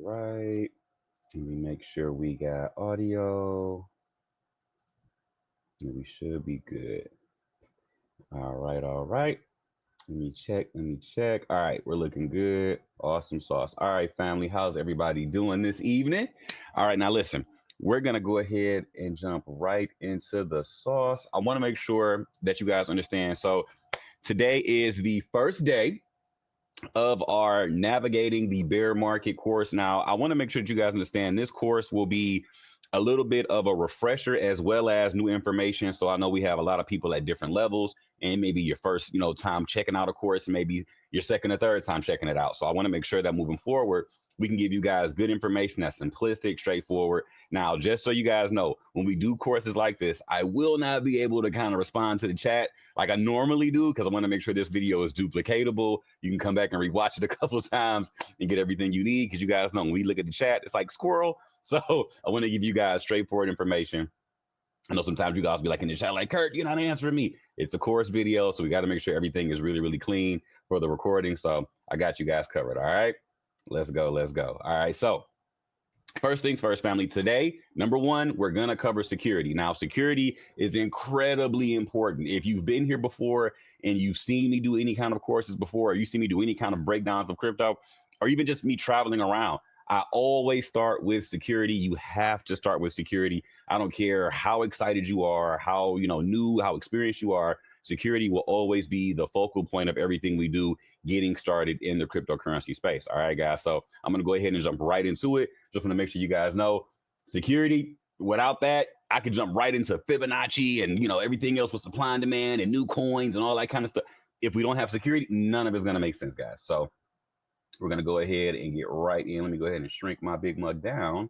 right. Let me make sure we got audio. And we should be good. All right, all right. Let me check. Let me check. All right, we're looking good. Awesome sauce. All right, family, how's everybody doing this evening? All right, now listen, we're gonna go ahead and jump right into the sauce. I want to make sure that you guys understand. So today is the first day of our navigating the bear market course. Now, I want to make sure that you guys understand this course will be a little bit of a refresher as well as new information. So I know we have a lot of people at different levels, and maybe your first, time checking out a course, maybe your second or third time checking it out. So I want to make sure that moving forward, we can give you guys good information that's simplistic, straightforward. Now, just so you guys know, when we do courses like this, I will not be able to kind of respond to the chat like I normally do because I want to make sure this video is duplicatable. You can come back and rewatch it a couple of times and get everything you need because you guys know when we look at the chat, it's like squirrel. So I want to give you guys straightforward information. I know sometimes you guys be like in the chat, like, Kurt, you're not answering me. It's a course video, so we got to make sure everything is really, really clean for the recording. So I got you guys covered. All right, let's go. Let's go. All right, so first things first, family. Today, number one, we're going to cover security. Now, security is incredibly important. If you've been here before and you've seen me do any kind of courses before, or you see me do any kind of breakdowns of crypto, or even just me traveling around, I always start with security. You have to start with security. I don't care how excited you are, how new, how experienced you are. Security will always be the focal point of everything we do getting started in the cryptocurrency space. All right, guys. So I'm going to go ahead and jump right into it. Just want to make sure you guys know security. Without that, I could jump right into Fibonacci and everything else with supply and demand and new coins and all that kind of stuff. If we don't have security, none of it's going to make sense, guys. So we're going to go ahead and get right in. Let me go ahead and shrink my big mug down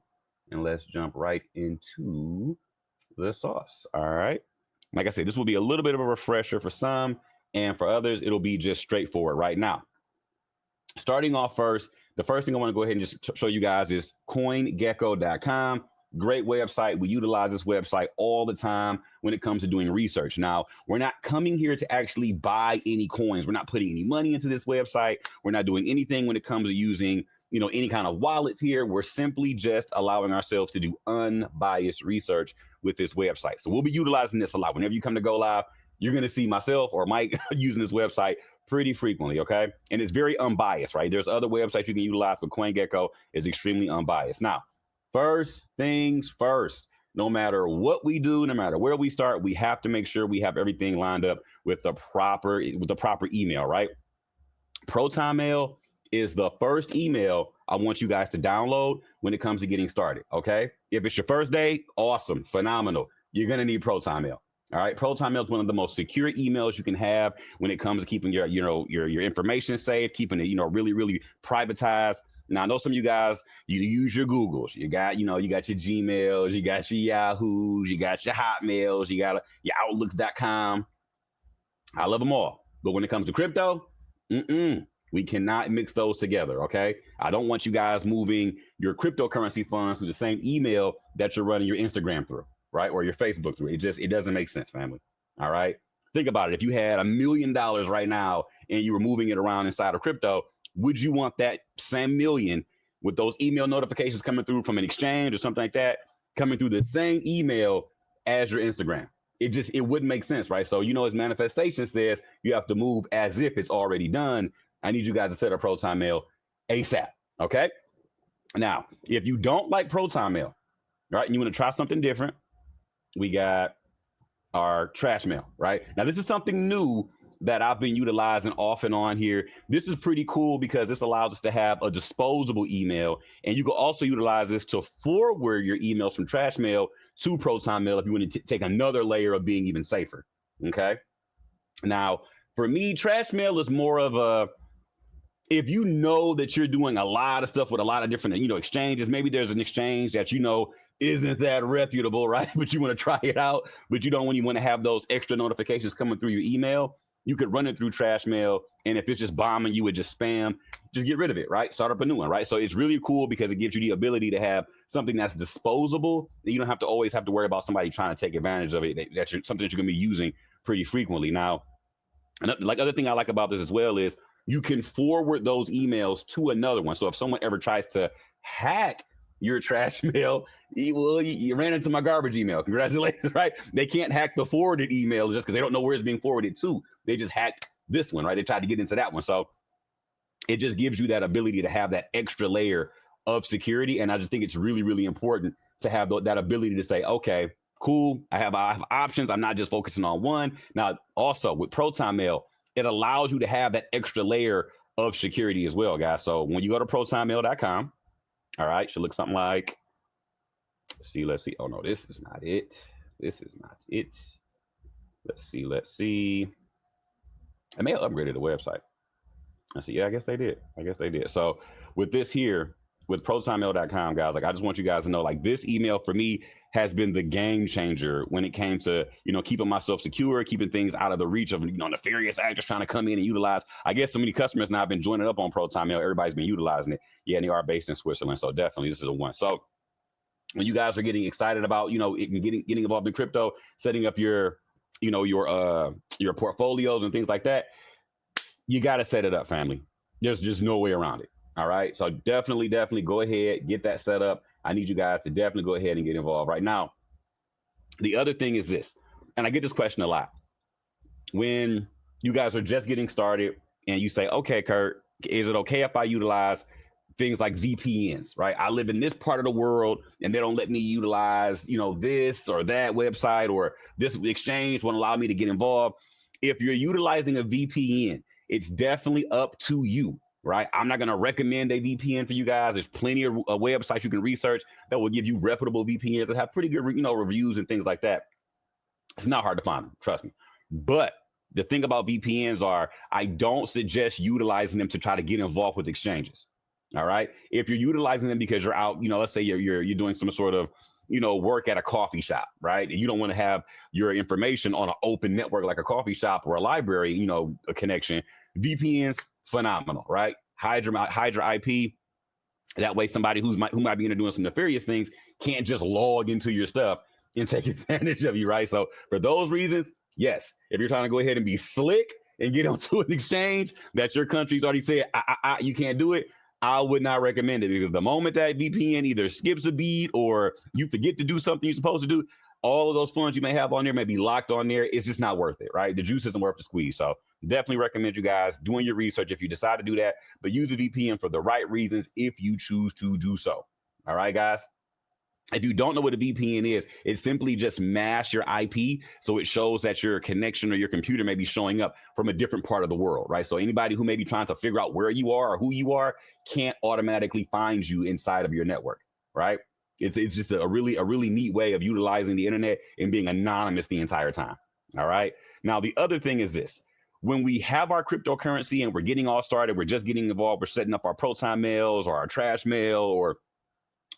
and let's jump right into the sauce. All right. Like I said, this will be a little bit of a refresher for some, and for others, it'll be just straightforward right now. Starting off first, the first thing I want to go ahead and just show you guys is coingecko.com. Great website. We utilize this website all the time when it comes to doing research. Now, we're not coming here to actually buy any coins. We're not putting any money into this website. We're not doing anything when it comes to using, any kind of wallets here. We're simply just allowing ourselves to do unbiased research with this website. So we'll be utilizing this a lot. Whenever you come to Go Live, you're going to see myself or Mike using this website pretty frequently, okay? And it's very unbiased, right? There's other websites you can utilize, but CoinGecko is extremely unbiased. Now, first things first, no matter what we do, no matter where we start, we have to make sure we have everything lined up with the proper email, right? Proton Mail is the first email I want you guys to download when it comes to getting started, okay? If it's your first day, awesome, phenomenal. You're going to need Proton Mail. All right, Proton Mail is one of the most secure emails you can have when it comes to keeping your information safe, keeping it really really privatized. Now I know some of you guys you use your Googles, you got your Gmails, you got your Yahoos, you got your Hotmails, you got your Outlooks.com. I love them all, but when it comes to crypto, we cannot mix those together. Okay, I don't want you guys moving your cryptocurrency funds through the same email that you're running your Instagram through, right? Or your Facebook through. It doesn't make sense, family. All right. Think about it. If you had $1 million right now and you were moving it around inside of crypto, would you want that same million with those email notifications coming through from an exchange or something like that, coming through the same email as your Instagram? It wouldn't make sense, right? So, as manifestation says, you have to move as if it's already done. I need you guys to set up Proton Mail ASAP. Okay. Now, if you don't like Proton Mail, right, and you want to try something different, we got our trash mail, right? Now, this is something new that I've been utilizing off and on here. This is pretty cool because this allows us to have a disposable email, and you can also utilize this to forward your emails from trash mail to Proton Mail if you want to take another layer of being even safer. Okay. Now, for me, trash mail is more of a, if you know that you're doing a lot of stuff with a lot of different, exchanges, maybe there's an exchange that isn't that reputable, right? But you want to try it out, but you don't when you want to have those extra notifications coming through your email, you could run it through trash mail. And if it's just bombing you with just spam, just get rid of it, right? Start up a new one, right? So it's really cool because it gives you the ability to have something that's disposable. You don't have to always have to worry about somebody trying to take advantage of it. That's something that you're going to be using pretty frequently. Now, like other thing I like about this as well is, you can forward those emails to another one. So if someone ever tries to hack your trash mail, you ran into my garbage email. Congratulations, right? They can't hack the forwarded email just because they don't know where it's being forwarded to. They just hacked this one, right? They tried to get into that one. So it just gives you that ability to have that extra layer of security. And I just think it's really, really important to have that ability to say, okay, cool, I have options. I'm not just focusing on one. Now, also with Proton Mail, it allows you to have that extra layer of security as well, guys. So when you go to protonmail.com, all right, should look something like, let's see. Oh, no, this is not it. This is not it. Let's see. I may have upgraded the website. I see. Yeah, I guess they did. So with this here, with protonmail.com, guys, like I just want you guys to know, like this email for me has been the game changer when it came to, keeping myself secure, keeping things out of the reach of, nefarious actors trying to come in and utilize. I guess so many customers now have been joining up on Proton Mail. Everybody's been utilizing it. Yeah, and they are based in Switzerland. So definitely this is a one. So when you guys are getting excited about, getting involved in crypto, setting up your portfolios and things like that, you got to set it up, family. There's just no way around it. All right. So definitely go ahead, get that set up. I need you guys to definitely go ahead and get involved right now. The other thing is this, and I get this question a lot. When you guys are just getting started and you say, okay, Kurt, is it okay if I utilize things like VPNs, right? I live in this part of the world and they don't let me utilize, this or that website, or this exchange won't allow me to get involved. If you're utilizing a VPN, it's definitely up to you, right? I'm not going to recommend a VPN for you guys. There's plenty of websites you can research that will give you reputable VPNs that have pretty good, reviews and things like that. It's not hard to find them, trust me. But the thing about VPNs are, I don't suggest utilizing them to try to get involved with exchanges. All right. If you're utilizing them because you're out, let's say you're doing some sort of, work at a coffee shop, right? And you don't want to have your information on an open network like a coffee shop or a library, a connection. VPNs, phenomenal, right? Hydra IP. That way, somebody who might be into doing some nefarious things can't just log into your stuff and take advantage of you, right? So for those reasons, yes, if you're trying to go ahead and be slick and get onto an exchange that your country's already said you can't do it, I would not recommend it, because the moment that VPN either skips a beat or you forget to do something you're supposed to do, all of those funds you may have on there may be locked on there. It's just not worth it, right? The juice isn't worth the squeeze. So definitely recommend you guys doing your research if you decide to do that, but use a VPN for the right reasons if you choose to do so. All right, guys? If you don't know what a VPN is, it simply just masks your IP, so it shows that your connection or your computer may be showing up from a different part of the world, right? So anybody who may be trying to figure out where you are or who you are can't automatically find you inside of your network, right? It's just a really neat way of utilizing the internet and being anonymous the entire time. All right. Now, the other thing is this. When we have our cryptocurrency and we're getting all started, we're just getting involved, we're setting up our Proton mails or our trash mail or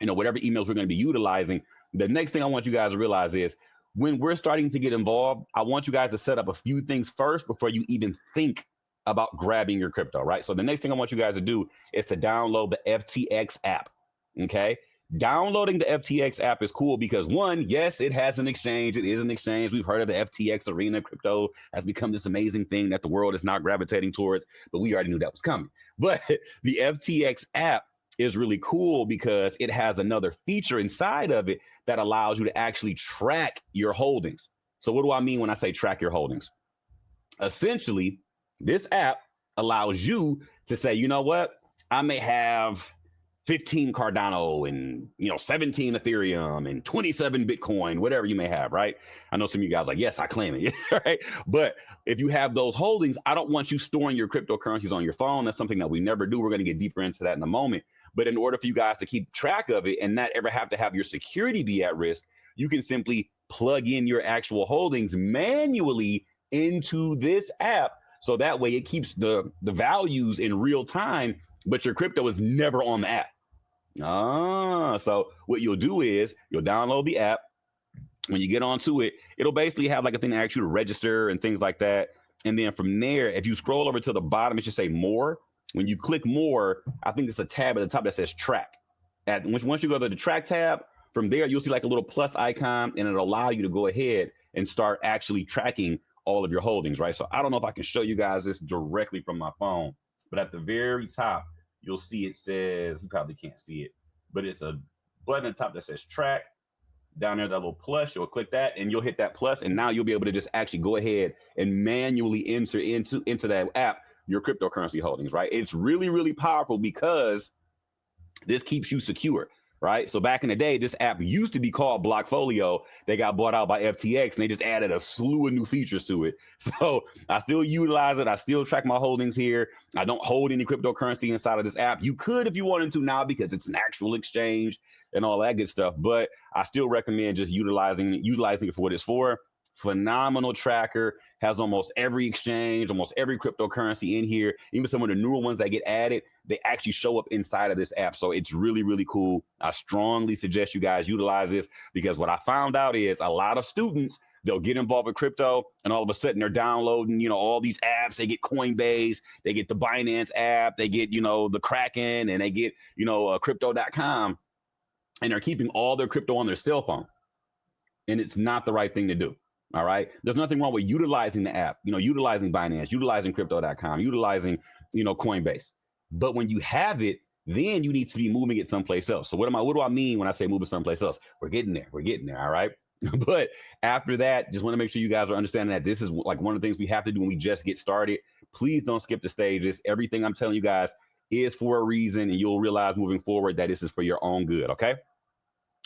whatever emails we're going to be utilizing. The next thing I want you guys to realize is when we're starting to get involved, I want you guys to set up a few things first before you even think about grabbing your crypto, right? So the next thing I want you guys to do is to download the FTX app, okay? Downloading the FTX app is cool because, one, yes, it has an exchange. It is an exchange. We've heard of the FTX arena. Crypto has become this amazing thing that the world is now gravitating towards, but we already knew that was coming. But the FTX app is really cool because it has another feature inside of it that allows you to actually track your holdings. So what do I mean when I say track your holdings? Essentially, this app allows you to say, you know what? I may have 15 Cardano and 17 Ethereum and 27 Bitcoin, whatever you may have, right? I know some of you guys are like, yes, I claim it, right? But if you have those holdings, I don't want you storing your cryptocurrencies on your phone. That's something that we never do. We're going to get deeper into that in a moment. But in order for you guys to keep track of it and not ever have to have your security be at risk, you can simply plug in your actual holdings manually into this app. So that way it keeps the values in real time, but your crypto is never on the app. So what you'll do is you'll download the app. When you get onto it, it'll basically have like a thing that asks you to register and things like that. And then from there, if you scroll over to the bottom, it should say more. When you click more, I think there's a tab at the top that says track. Once you go to the track tab, from there, you'll see like a little plus icon, and it'll allow you to go ahead and start actually tracking all of your holdings, right? So I don't know if I can show you guys this directly from my phone. but at the very top, you'll see it says, you probably can't see it, but it's a button at the top that says track. Down there, that little plus, you'll click that and you'll hit that plus, and now you'll be able to just actually go ahead and manually enter into that app your cryptocurrency holdings, right? It's really, really powerful because this keeps you secure, right? So back in the day, this app used to be called Blockfolio. They got bought out by FTX and they just added a slew of new features to it. So I still utilize it. I still track my holdings here. I don't hold any cryptocurrency inside of this app. You could if you wanted to now because it's an actual exchange and all that good stuff. But I still recommend just utilizing it for what it's for. Phenomenal tracker, has almost every exchange, almost every cryptocurrency in here. Even some of the newer ones that get added, they actually show up inside of this app. So it's really, really cool. I strongly suggest you guys utilize this because what I found out is a lot of students, they'll get involved with crypto and all of a sudden they're downloading, all these apps. They get Coinbase, they get the Binance app, they get, the Kraken, and they get, crypto.com, and they're keeping all their crypto on their cell phone. And it's not the right thing to do. All right. There's nothing wrong with utilizing the app, utilizing Binance, utilizing crypto.com, utilizing, Coinbase. But when you have it, then you need to be moving it someplace else. So what do I mean when I say moving someplace else? We're getting there. All right. But after that, just want to make sure you guys are understanding that this is like one of the things we have to do when we just get started. Please don't skip the stages. Everything I'm telling you guys is for a reason, and you'll realize moving forward that this is for your own good. Okay.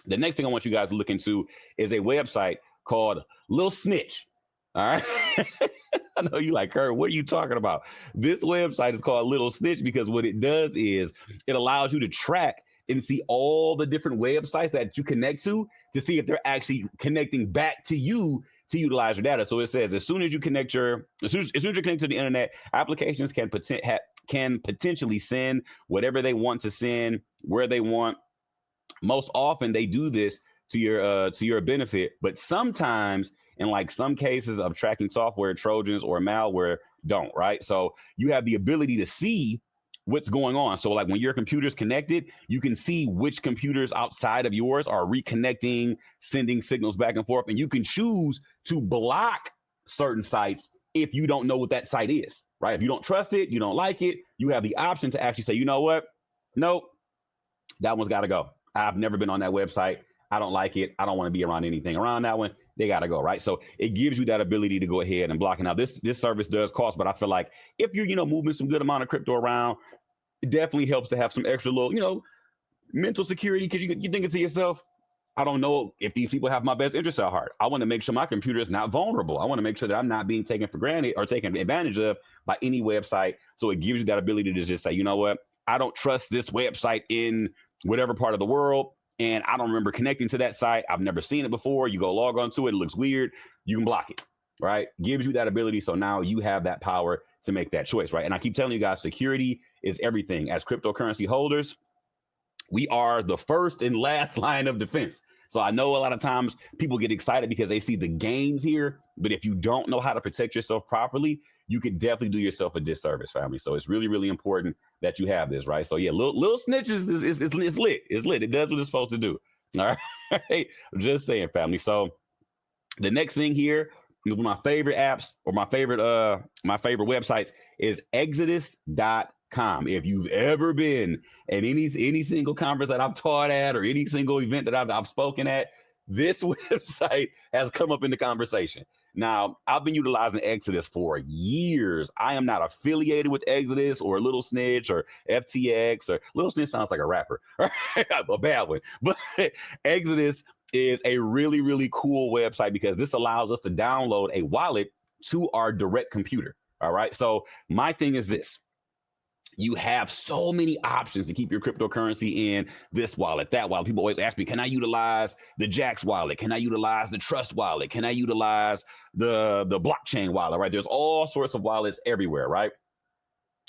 The next thing I want you guys to look into is a website called Lil Snitch. All right. I know you like, Kurt, what are you talking about? This website is called Little Snitch because what it does is it allows you to track and see all the different websites that you connect to see if they're actually connecting back to you to utilize your data. So it says as soon as you connect to the internet, applications can potentially send whatever they want to send, where they want. Most often they do this to your benefit, but sometimes in like some cases of tracking software, Trojans or malware don't, right? So you have the ability to see what's going on. So like when your computer's connected, you can see which computers outside of yours are reconnecting, sending signals back and forth, and you can choose to block certain sites if you don't know what that site is, right? If you don't trust it, you don't like it, you have the option to actually say, you know what? Nope, that one's got to go. I've never been on that website. I don't like it. I don't want to be around anything around that one. They got to go, right? So it gives you that ability to go ahead and block it. Now, this service does cost, but I feel like if you're, moving some good amount of crypto around, it definitely helps to have some extra little, mental security because you thinking to yourself, I don't know if these people have my best interests at heart. I want to make sure my computer is not vulnerable. I want to make sure that I'm not being taken for granted or taken advantage of by any website. So it gives you that ability to just say, you know what? I don't trust this website in whatever part of the world. And I don't remember connecting to that site. I've never seen it before. You go log on to it. It looks weird. You can block it, right? Gives you that ability. So now you have that power to make that choice, right? And I keep telling you guys, security is everything. As cryptocurrency holders, we are the first and last line of defense. So I know a lot of times people get excited because they see the gains here. But if you don't know how to protect yourself properly, you could definitely do yourself a disservice, family. So it's really, really important that you have this, right? So yeah, little snitches is lit. It's lit. It does what it's supposed to do. All right. I'm just saying, family. So the next thing here, one of my favorite apps or my favorite websites is Exodus.com. If you've ever been at any single conference that I've taught at or any single event that I've spoken at, this website has come up in the conversation. Now, I've been utilizing Exodus for years. I am not affiliated with Exodus or Little Snitch or FTX or Little Snitch sounds like a rapper, a bad one. But Exodus is a really, really cool website because this allows us to download a wallet to our direct computer. All right. So my thing is this. You have so many options to keep your cryptocurrency in this wallet, that wallet. People always ask me, can I utilize the Jax wallet? Can I utilize the Trust wallet? Can I utilize the blockchain wallet, right? There's all sorts of wallets everywhere, right?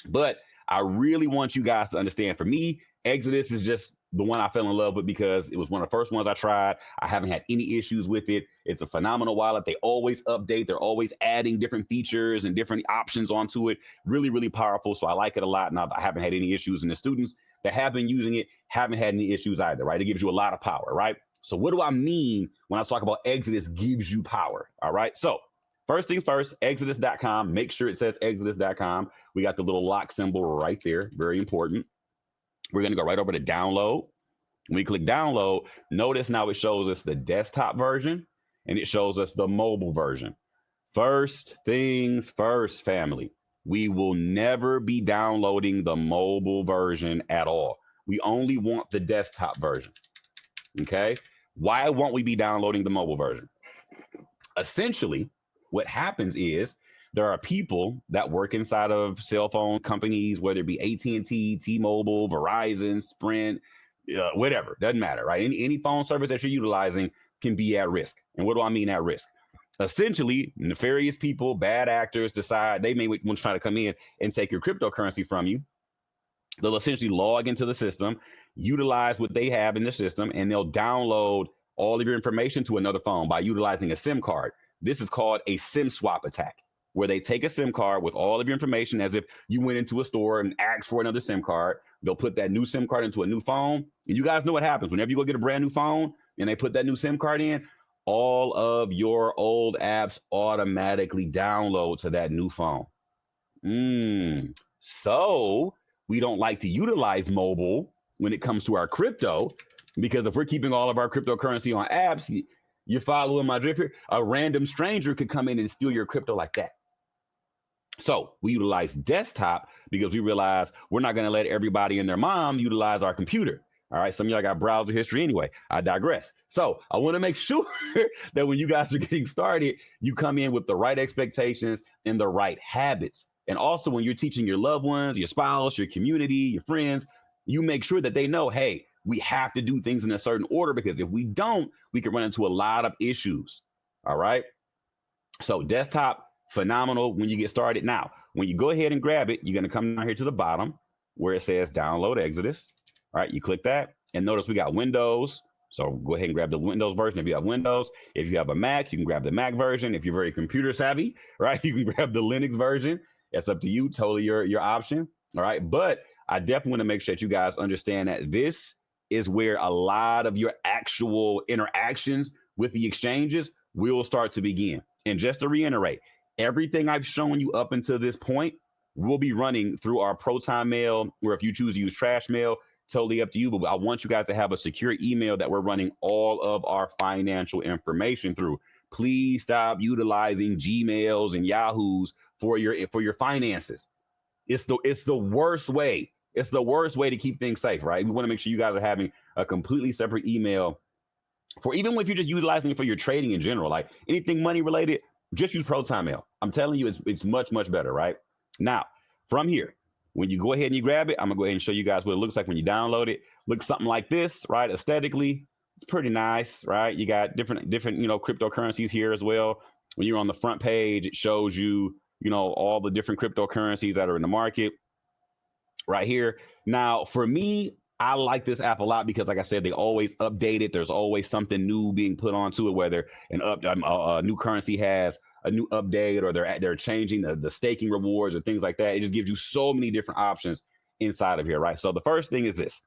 But I really want you guys to understand, for me, Exodus is just the one I fell in love with because it was one of the first ones I tried. I haven't had any issues with it. It's a phenomenal wallet. They always update. They're always adding different features and different options onto it. Really, really powerful. So I like it a lot. And I haven't had any issues. And the students that have been using it haven't had any issues either, right? It gives you a lot of power, right? So what do I mean when I talk about Exodus gives you power? All right. So first things first, Exodus.com. Make sure it says Exodus.com. We got the little lock symbol right there. Very important. We're going to go right over to download. When we click download, notice now it shows us the desktop version and it shows us the mobile version. First things first, family. We will never be downloading the mobile version at all. We only want the desktop version. Okay? Why won't we be downloading the mobile version? Essentially, what happens is there are people that work inside of cell phone companies, whether it be AT&T, T-Mobile, Verizon, Sprint, whatever, doesn't matter, right? Any phone service that you're utilizing can be at risk. And what do I mean at risk? Essentially, nefarious people, bad actors decide they may want to try to come in and take your cryptocurrency from you. They'll essentially log into the system, utilize what they have in the system, and they'll download all of your information to another phone by utilizing a SIM card. This is called a SIM swap attack, where they take a SIM card with all of your information as if you went into a store and asked for another SIM card. They'll put that new SIM card into a new phone. And you guys know what happens. Whenever you go get a brand new phone and they put that new SIM card in, all of your old apps automatically download to that new phone. So we don't like to utilize mobile when it comes to our crypto, because if we're keeping all of our cryptocurrency on apps, you're following my drift here, a random stranger could come in and steal your crypto like that. So we utilize desktop because we realize we're not going to let everybody and their mom utilize our computer. All right. Some of y'all got browser history anyway. I digress. So I want to make sure that when you guys are getting started, you come in with the right expectations and the right habits. And also when you're teaching your loved ones, your spouse, your community, your friends, you make sure that they know, hey, we have to do things in a certain order, because if we don't, we can run into a lot of issues. All right. So desktop, phenomenal when you get started. Now, when you go ahead and grab it, you're going to come down here to the bottom where it says download Exodus. All right, you click that and notice we got Windows. So go ahead and grab the Windows version if you have Windows. If you have a Mac, you can grab the Mac version. If you're very computer savvy, right, you can grab the Linux version. That's up to you, totally your option. All right, but I definitely want to make sure that you guys understand that this is where a lot of your actual interactions with the exchanges will start to begin. And just to reiterate, everything I've shown you up until this point will be running through our Proton Mail, or if you choose to use Trash Mail, totally up to you. But I want you guys to have a secure email that we're running all of our financial information through. Please stop utilizing Gmails and Yahoos for your finances. It's the worst way. It's the worst way to keep things safe, right? We want to make sure you guys are having a completely separate email for, even if you're just utilizing it for your trading in general, like anything money related, just use Proton Mail. I'm telling you, it's much, much better, right? Now, from here, when you go ahead and you grab it, I'm gonna go ahead and show you guys what it looks like when you download it. Looks something like this, right? Aesthetically, it's pretty nice, right? You got different, cryptocurrencies here as well. When you're on the front page, it shows you, all the different cryptocurrencies that are in the market right here. Now, for me, I like this app a lot because, like I said, they always update it. There's always something new being put onto it, whether a new currency has a new update, or they're changing the staking rewards or things like that. It just gives you so many different options inside of here, right? So the first thing is this.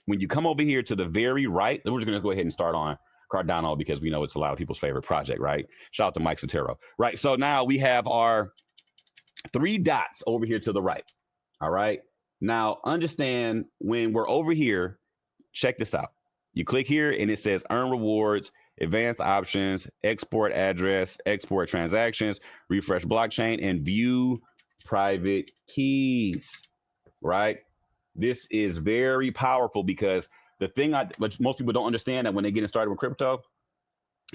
When you come over here to the very right, we're just going to go ahead and start on Cardano because we know it's a lot of people's favorite project, right? Shout out to Mike Sotero, right? So now we have our 3 dots over here to the right, all right? Now, understand when we're over here, check this out. You click here and it says earn rewards, advanced options, export address, export transactions, refresh blockchain, and view private keys, right? This is very powerful because the thing which most people don't understand that when they get started with crypto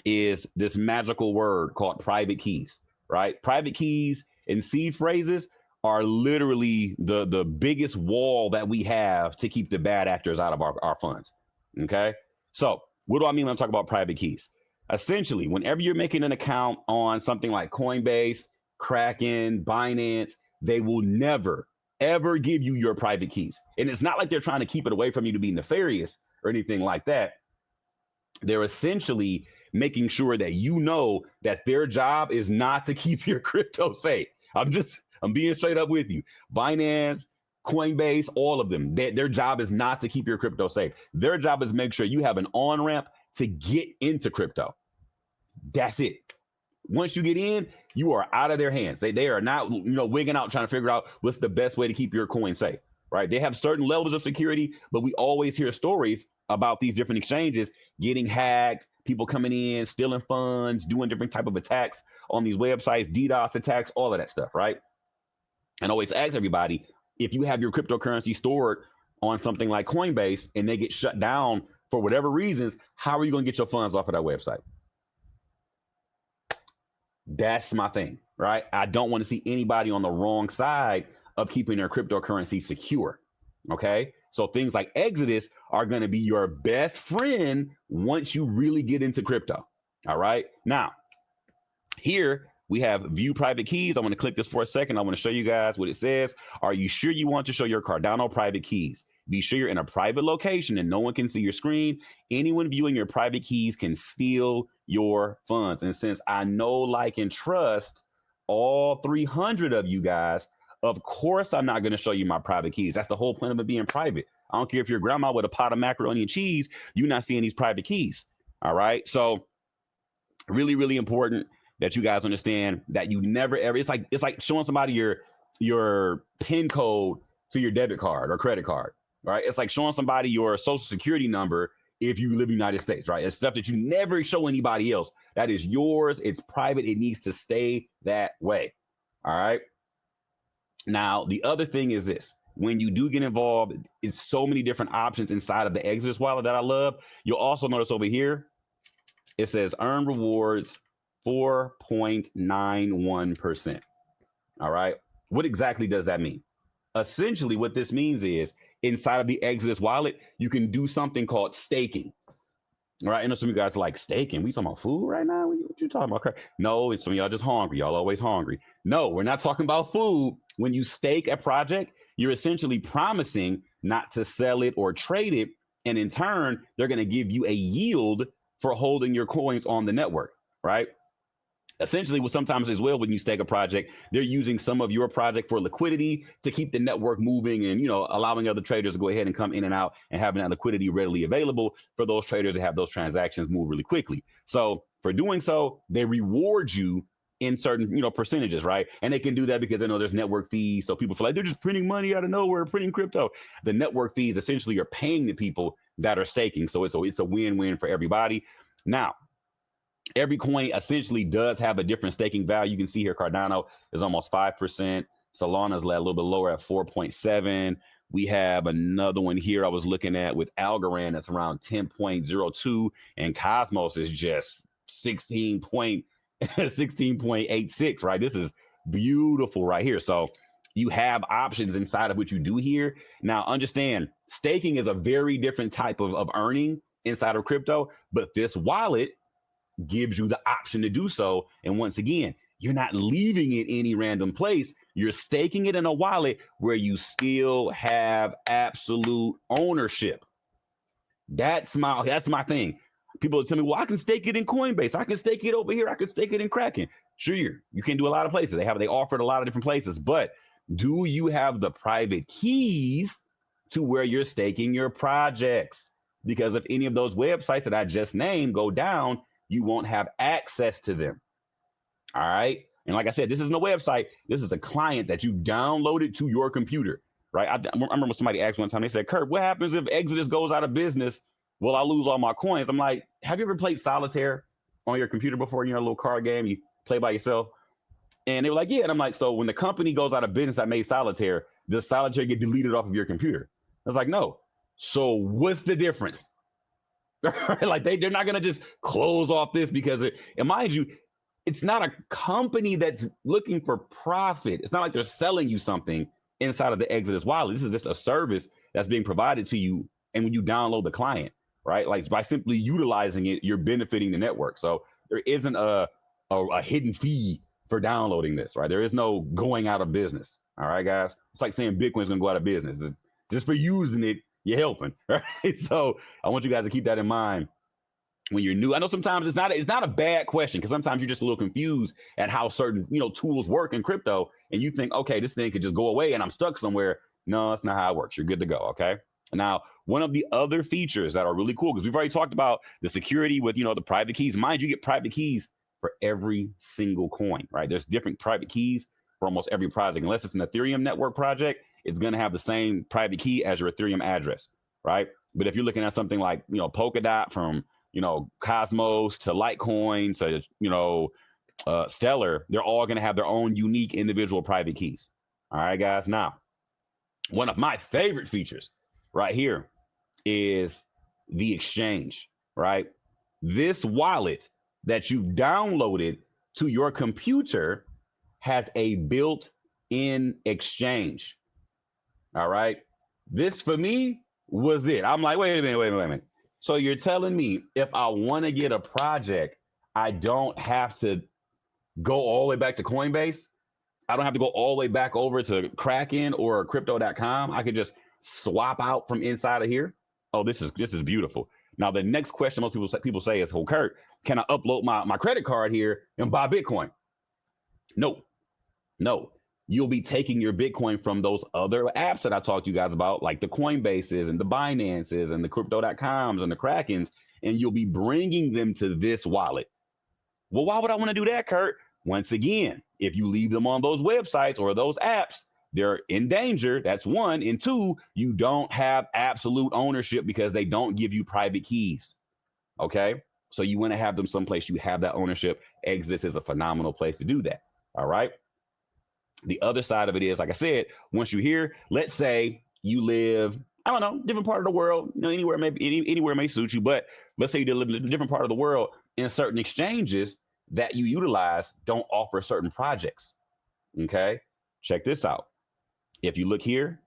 is this magical word called private keys, right? Private keys and seed phrases are literally the biggest wall that we have to keep the bad actors out of our funds. Okay. So what do I mean when I talk about private keys? Essentially, whenever you're making an account on something like Coinbase, Kraken, Binance, they will never, ever give you your private keys. And it's not like they're trying to keep it away from you to be nefarious or anything like that. They're essentially making sure that you know that their job is not to keep your crypto safe. I'm being straight up with you. Binance, Coinbase, all of them, their job is not to keep your crypto safe. Their job is make sure you have an on-ramp to get into crypto. That's it. Once you get in, you are out of their hands. They are not, wigging out trying to figure out what's the best way to keep your coin safe, right? They have certain levels of security, but we always hear stories about these different exchanges getting hacked, people coming in, stealing funds, doing different type of attacks on these websites, DDoS attacks, all of that stuff, right? And always ask everybody, if you have your cryptocurrency stored on something like Coinbase and they get shut down for whatever reasons, how are you going to get your funds off of that website? That's my thing, right? I don't want to see anybody on the wrong side of keeping their cryptocurrency secure. Okay. So things like Exodus are going to be your best friend once you really get into crypto. All right. Now, here we have view private keys. I'm going to click this for a second. I want to show you guys what it says. Are you sure you want to show your Cardano private keys? Be sure you're in a private location and no one can see your screen. Anyone viewing your private keys can steal your funds. And since I know, like, and trust all 300 of you guys, of course, I'm not going to show you my private keys. That's the whole point of it being private. I don't care if your grandma with a pot of macaroni and cheese, you're not seeing these private keys. All right. So really, really important that you guys understand that you never ever, it's like showing somebody your PIN code to your debit card or credit card, right? It's like showing somebody your social security number if you live in the United States, right? It's stuff that you never show anybody else. That is yours. It's private. It needs to stay that way. All right. Now, the other thing is this. When you do get involved, it's so many different options inside of the Exodus wallet that I love. You'll also notice over here, it says earn rewards 4.91%. All right. What exactly does that mean? Essentially, what this means is inside of the Exodus wallet, you can do something called staking. All right. I know some of you guys are like, staking? We talking about food right now? What you talking about? No, some of y'all just hungry. Y'all always hungry. No, we're not talking about food. When you stake a project, you're essentially promising not to sell it or trade it. And in turn, they're going to give you a yield for holding your coins on the network, right? Essentially, what sometimes as well, when you stake a project, they're using some of your project for liquidity to keep the network moving and, allowing other traders to go ahead and come in and out and having that liquidity readily available for those traders to have those transactions move really quickly. So for doing so, they reward you in certain, percentages, right? And they can do that because they know there's network fees. So people feel like they're just printing money out of nowhere, printing crypto. The network fees essentially are paying the people that are staking. So it's a win-win for everybody. Now, every coin essentially does have a different staking value. You can see here, Cardano is almost 5%. Solana's a little bit lower at 4.7. We have another one here I was looking at with Algorand that's around 10.02, and Cosmos is just 16.86, right? This is beautiful right here. So you have options inside of what you do here. Now, understand, staking is a very different type of earning inside of crypto, but this wallet gives you the option to do so. And once again, you're not leaving it any random place. You're staking it in a wallet where you still have absolute ownership. That's my thing. People tell me, well, I can stake it in Coinbase. I can stake it over here. I can stake it in Kraken. Sure, you can do a lot of places. They offer it a lot of different places, but do you have the private keys to where you're staking your projects? Because if any of those websites that I just named go down, you won't have access to them. All right. And like I said, this isn't a website. This is a client that you downloaded to your computer, right? I remember somebody asked one time, they said, Kurt, what happens if Exodus goes out of business? Will I lose all my coins? I'm like, have you ever played solitaire on your computer before? A little card game, you play by yourself? And they were like, yeah. And I'm like, so when the company goes out of business that made solitaire, does solitaire get deleted off of your computer? I was like, no. So what's the difference? Like they're not going to just close off this because and mind you, it's not a company that's looking for profit. It's not like they're selling you something inside of the Exodus wallet. This is just a service that's being provided to you. And when you download the client, right, like by simply utilizing it, you're benefiting the network. So there isn't a hidden fee for downloading this, right? There is no going out of business. All right, guys. It's like saying Bitcoin's going to go out of business. It's just for using it, you're helping, right? So I want you guys to keep that in mind when you're new. I know sometimes it's not a bad question because sometimes you're just a little confused at how certain tools work in crypto, and you think, okay, this thing could just go away and I'm stuck somewhere. No, that's not how it works. You're good to go. Okay. Now, one of the other features that are really cool, because we've already talked about the security with the private keys. Mind you, get private keys for every single coin, right? There's different private keys for almost every project. Unless it's an Ethereum network project, it's going to have the same private key as your Ethereum address, right? But if you're looking at something like, Polkadot, from, Cosmos to Litecoin to, Stellar, they're all going to have their own unique individual private keys. All right, guys. Now, one of my favorite features right here is the exchange, right? This wallet that you've downloaded to your computer has a built-in exchange. All right. This for me was it. I'm like, wait a minute. So you're telling me if I want to get a project, I don't have to go all the way back to Coinbase? I don't have to go all the way back over to Kraken or crypto.com. I could just swap out from inside of here. Oh, this is beautiful. Now, the next question most people say is, well, Kurt, can I upload my credit card here and buy Bitcoin? No. You'll be taking your Bitcoin from those other apps that I talked to you guys about, like the Coinbases and the Binances and the crypto.coms and the Krakens, and you'll be bringing them to this wallet. Well, why would I want to do that, Kurt? Once again, if you leave them on those websites or those apps, they're in danger. That's one. And two, you don't have absolute ownership because they don't give you private keys. Okay. So you want to have them someplace you have that ownership. Exodus is a phenomenal place to do that. All right. The other side of it is, like I said, once you're here, let's say you live, I don't know, different part of the world, anywhere may suit you. But let's say you live in a different part of the world, and certain exchanges that you utilize don't offer certain projects. Okay. Check this out. If you look here,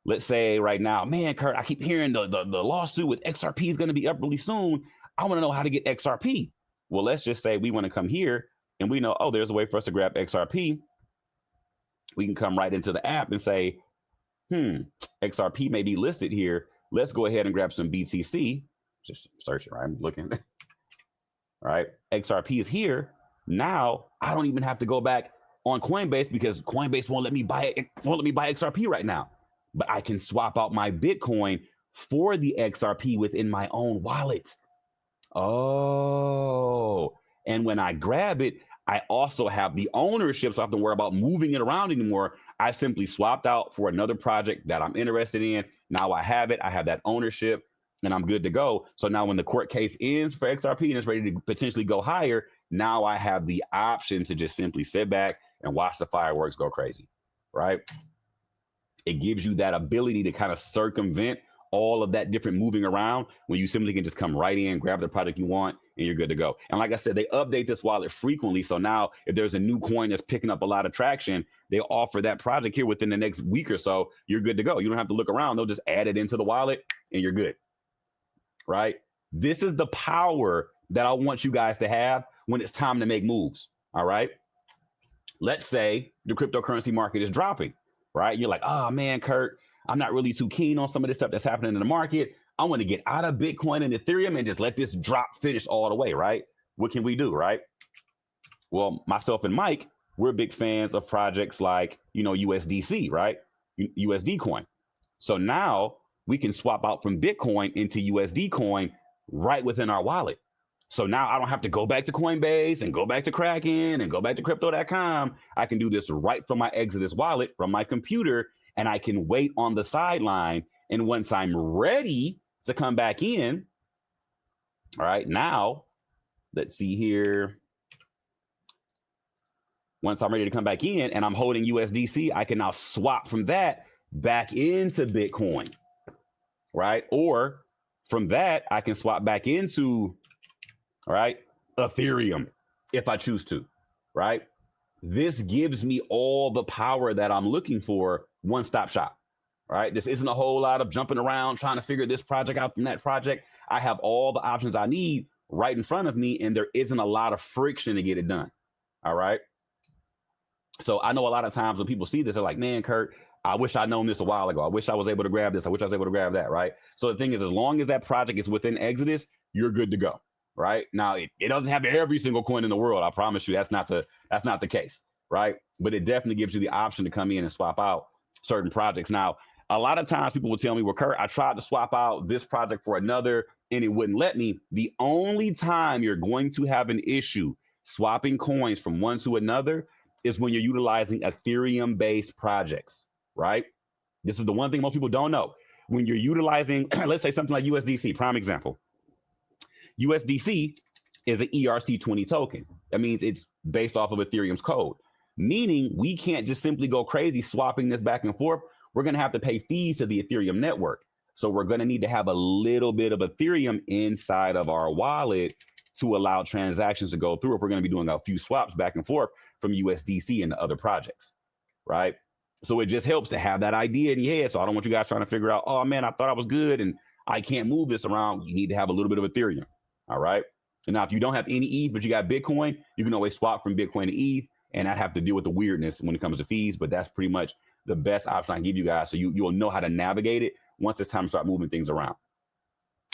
let's say right now, man, Kurt, I keep hearing the lawsuit with XRP is going to be up really soon. I want to know how to get XRP. Well, let's just say we want to come here and we know, oh, there's a way for us to grab XRP. We can come right into the app and say, XRP may be listed here. Let's go ahead and grab some BTC. Just search it, right? I'm looking. All right. XRP is here. Now I don't even have to go back on Coinbase because Coinbase won't let me buy XRP right now. But I can swap out my Bitcoin for the XRP within my own wallet. Oh, and when I grab it, I also have the ownership, so I don't have to worry about moving it around anymore. I simply swapped out for another project that I'm interested in. Now I have it. I have that ownership, and I'm good to go. So now when the court case ends for XRP and it's ready to potentially go higher, now I have the option to just simply sit back and watch the fireworks go crazy, right? It gives you that ability to kind of circumvent all of that different moving around when you simply can just come right in, grab the product you want, and you're good to go. And like I said, they update this wallet frequently. So now if there's a new coin that's picking up a lot of traction, they offer that project here within the next week or so. You're good to go. You don't have to look around. They'll just add it into the wallet and you're good, right? This is the power that I want you guys to have when it's time to make moves, all right? Let's say the cryptocurrency market is dropping, right? You're like, oh man, Kurt, I'm not really too keen on some of this stuff that's happening in the market. I want to get out of Bitcoin and Ethereum and just let this drop finish all the way, right? What can we do, right? Well, myself and Mike, we're big fans of projects like, USDC, right? USD coin. So now we can swap out from Bitcoin into USD coin right within our wallet. So now I don't have to go back to Coinbase and go back to Kraken and go back to crypto.com. I can do this right from my Exodus wallet, from my computer, and I can wait on the sideline. And once I'm ready to come back in, all right, now, let's see here. Once I'm ready to come back in and I'm holding USDC, I can now swap from that back into Bitcoin, right? Or from that, I can swap back into, all right, Ethereum if I choose to, right? This gives me all the power that I'm looking for, one-stop shop, right? This isn't a whole lot of jumping around trying to figure this project out from that project. I have all the options I need right in front of me, and there isn't a lot of friction to get it done, all right? So I know a lot of times when people see this, they're like, man, Kurt, I wish I'd known this a while ago. I wish I was able to grab this. I wish I was able to grab that, right? So the thing is, as long as that project is within Exodus, you're good to go, right? Now, it doesn't have every single coin in the world. I promise you that's not the case, right? But it definitely gives you the option to come in and swap out certain projects. Now, a lot of times people will tell me, well, Kurt, I tried to swap out this project for another and it wouldn't let me. The only time you're going to have an issue Swapping coins from one to another is when you're utilizing Ethereum based projects, right? This is the one thing most people don't know. When you're utilizing, let's say something like USDC, prime example. USDC is an ERC20 token. That means it's based off of Ethereum's code, meaning we can't just simply go crazy swapping this back and forth. We're going to have to pay fees to the Ethereum network. So we're going to need to have a little bit of Ethereum inside of our wallet to allow transactions to go through if we're going to be doing a few swaps back and forth from USDC into other projects, right? So it just helps to have that idea in your head. So I don't want you guys trying to figure out, oh man, I thought I was good and I can't move this around. You need to have a little bit of Ethereum, all right? And now if you don't have any ETH, but you got Bitcoin, you can always swap from Bitcoin to ETH and not have to deal with the weirdness when it comes to fees. But that's pretty much the best option I can give you guys. So you'll know how to navigate it once it's time to start moving things around.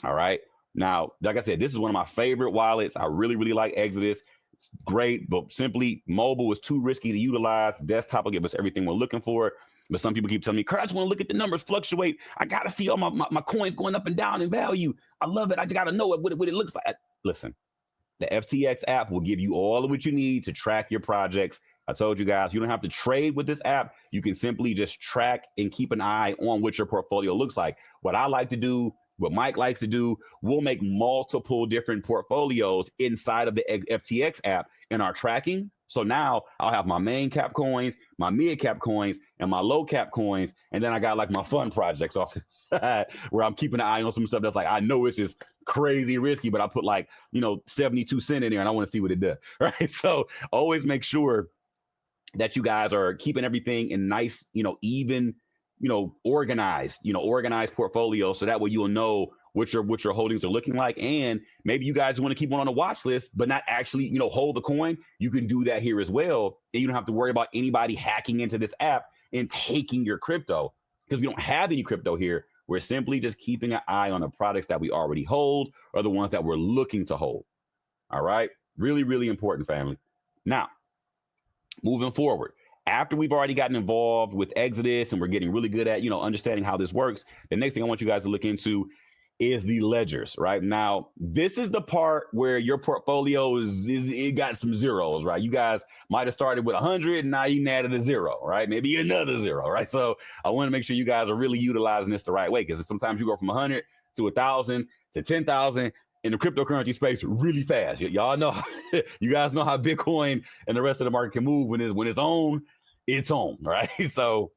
All right. Now, like I said, this is one of my favorite wallets. I really, really like Exodus. It's great, but simply mobile is too risky to utilize. Desktop will give us everything we're looking for. But some people keep telling me, Kurt, I just want to look at the numbers fluctuate. I got to see all my coins going up and down in value. I love it. I just got to know what it looks like. Listen, the FTX app will give you all of what you need to track your projects. I told you guys, you don't have to trade with this app. You can simply just track and keep an eye on what your portfolio looks like. What I like to do, what Mike likes to do, we'll make multiple different portfolios inside of the FTX app in our tracking. So now I'll have my main cap coins, my mid cap coins, and my low cap coins. And then I got like my fun projects off the side where I'm keeping an eye on some stuff that's like, I know it's just crazy risky, but I put like, 72 cents in there and I want to see what it does. Right. So always make sure that you guys are keeping everything in nice, even, organized portfolio. So that way you'll know what your holdings are looking like. And maybe you guys want to keep one on a watch list, but not actually, hold the coin. You can do that here as well. And you don't have to worry about anybody hacking into this app and taking your crypto because we don't have any crypto here. We're simply just keeping an eye on the products that we already hold or the ones that we're looking to hold. All right. Really, really important, family. Now, moving forward, after we've already gotten involved with Exodus and we're getting really good at, understanding how this works, the next thing I want you guys to look into is the ledgers, right? Now, this is the part where your portfolio it got some zeros, right? You guys might have started with 100 and now you added a zero, right? Maybe another zero, right? So I want to make sure you guys are really utilizing this the right way because sometimes you go from 100 to 1,000 to 10,000 in the cryptocurrency space really fast. Y'all know, you guys know how Bitcoin and the rest of the market can move when it's on, right? So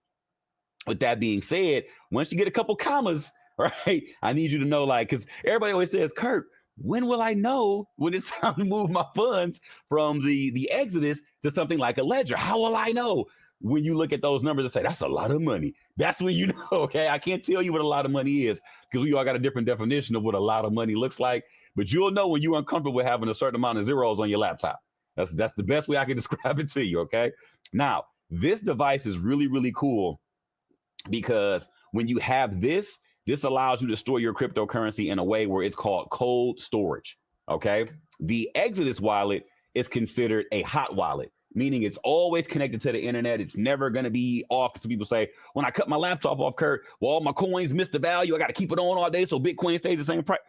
with that being said, once you get a couple commas, right, I need you to know, because everybody always says, Kurt, when will I know when it's time to move my funds from the Exodus to something like a ledger? How will I know? When you look at those numbers and say, that's a lot of money. That's when you know, okay? I can't tell you what a lot of money is because we all got a different definition of what a lot of money looks like. But you'll know when you're uncomfortable with having a certain amount of zeros on your laptop. That's the best way I can describe it to you, okay? Now, this device is really, really cool because when you have this allows you to store your cryptocurrency in a way where it's called cold storage, okay? The Exodus wallet is considered a hot wallet, meaning it's always connected to the internet. It's never going to be off. Some people say, when I cut my laptop off, Kurt, well, all my coins missed the value. I got to keep it on all day so Bitcoin stays the same price.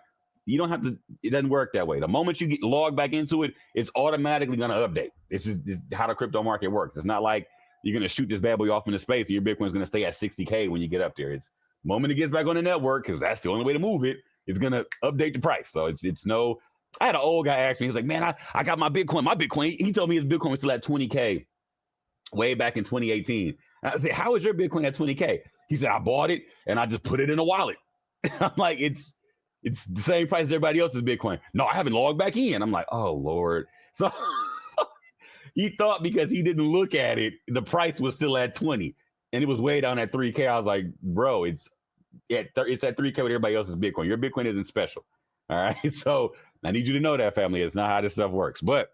You don't have to, it doesn't work that way. The moment you get logged back into it, it's automatically going to update. It's how the crypto market works. It's not like you're going to shoot this bad boy off into space and your Bitcoin is going to stay at 60K when you get up there. It's the moment it gets back on the network, because that's the only way to move it, it's going to update the price. So it's no, I had an old guy ask me, he's like, man, I got my Bitcoin. He told me his Bitcoin was still at 20K way back in 2018. And I said, how is your Bitcoin at 20K? He said, I bought it and I just put it in a wallet. I'm like, it's the same price as everybody else's Bitcoin. No, I haven't logged back in. I'm like, oh, Lord. So he thought because he didn't look at it, the price was still at 20 and it was way down at 3K. I was like, bro, it's at 3K with everybody else's Bitcoin. Your Bitcoin isn't special. All right. So I need you to know that, family. It's not how this stuff works. But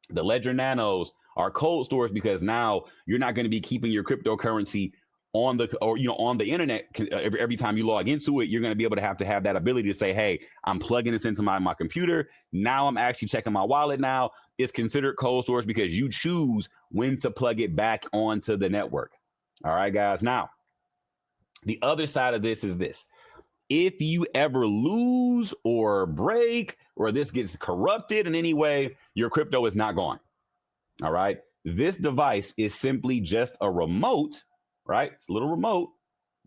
the Ledger Nanos are cold storage because now you're not going to be keeping your cryptocurrency on the internet. Every time you log into it, you're going to be able to have that ability to say, hey, I'm plugging this into my computer. Now I'm actually checking my wallet now. It's considered cold storage because you choose when to plug it back onto the network. All right, guys. Now, the other side of this is this. if you ever lose or break or this gets corrupted in any way, your crypto is not gone. All right. This device is simply just a remote, right? It's a little remote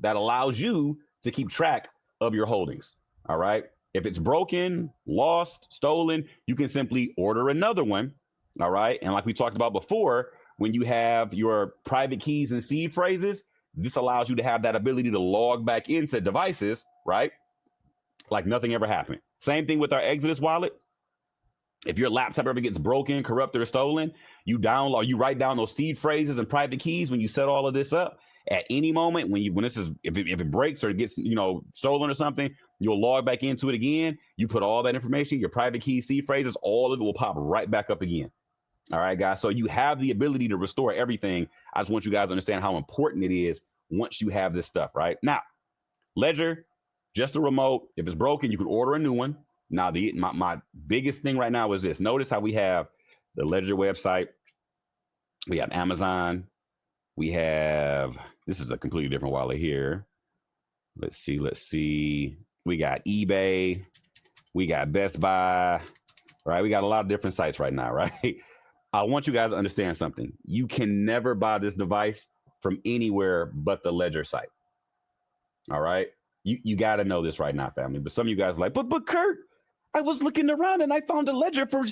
that allows you to keep track of your holdings. All right. If it's broken, lost, stolen, you can simply order another one. All right. And like we talked about before, when you have your private keys and seed phrases, this allows you to have that ability to log back into devices, right? Like nothing ever happened. Same thing with our Exodus wallet. If your laptop ever gets broken, corrupted, or stolen, you write down those seed phrases and private keys when you set all of this up. At any moment, if it breaks or it gets stolen or something, you'll log back into it again. You put all that information, your private keys, seed phrases, all of it will pop right back up again. All right, guys. So you have the ability to restore everything. I just want you guys to understand how important it is once you have this stuff. Right now, Ledger, just a remote. If it's broken, you can order a new one. Now, my biggest thing right now is this. Notice how we have the Ledger website. We have Amazon. We have, this is a completely different wallet here. Let's see. We got eBay. We got Best Buy. Right? We got a lot of different sites right now, right? I want you guys to understand something. You can never buy this device from anywhere but the Ledger site. All right? You got to know this right now, family. But some of you guys are like, but Kurt, I was looking around and I found a Ledger for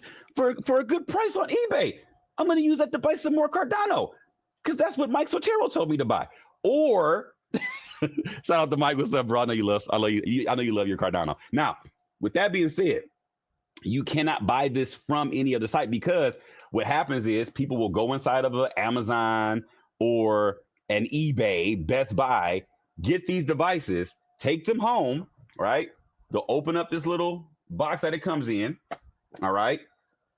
a good price on eBay. I'm going to use that to buy some more Cardano because that's what Mike Sotero told me to buy. Or shout out to Mike. What's up, bro? I know you love your Cardano. Now, with that being said, you cannot buy this from any other site because what happens is people will go inside of an Amazon or an eBay, Best Buy, get these devices, take them home, right? They'll open up this little box that it comes in, all right?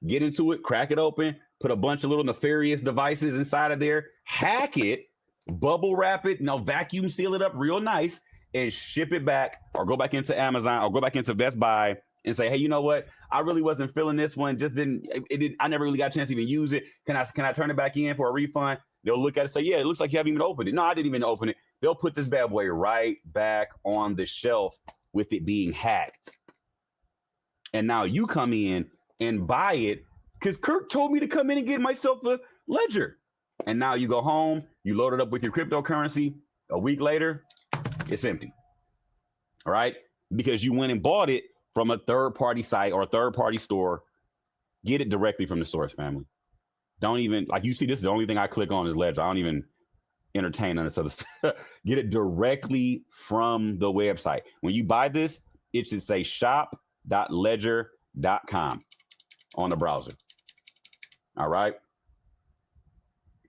Get into it, crack it open, put a bunch of little nefarious devices inside of there, hack it, bubble wrap it, vacuum seal it up real nice, and ship it back or go back into Amazon or go back into Best Buy and say, hey, you know what? I really wasn't feeling this one. I never really got a chance to even use it. Can I turn it back in for a refund? They'll look at it and say, yeah, it looks like you haven't even opened it. No, I didn't even open it. They'll put this bad boy right back on the shelf with it being hacked. And now you come in and buy it because Kurt told me to come in and get myself a Ledger. And now you go home, you load it up with your cryptocurrency. A week later, it's empty. All right? Because you went and bought it from a third-party site or a third-party store. Get it directly from the source, family. Don't even, like you see, this is the only thing I click on is Ledger. I don't even entertain on this other stuff. Get it directly from the website. When you buy this, it should say shop.ledger.com on the browser. All right?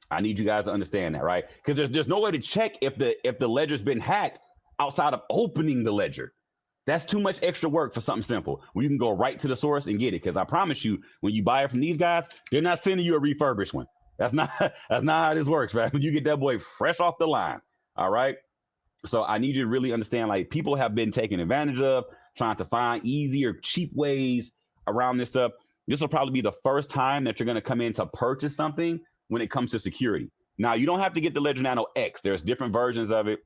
I need you guys to understand that, right? Because there's no way to check if the ledger's been hacked outside of opening the ledger. That's too much extra work for something simple. Where you can go right to the source and get it. Because I promise you, when you buy it from these guys, they're not sending you a refurbished one. That's not how this works, right? When you get that boy fresh off the line. All right. So I need you to really understand, like, people have been taken advantage of, trying to find easy or cheap ways around this stuff. This will probably be the first time that you're going to come in to purchase something when it comes to security. Now, you don't have to get the Ledger Nano X. There's different versions of it.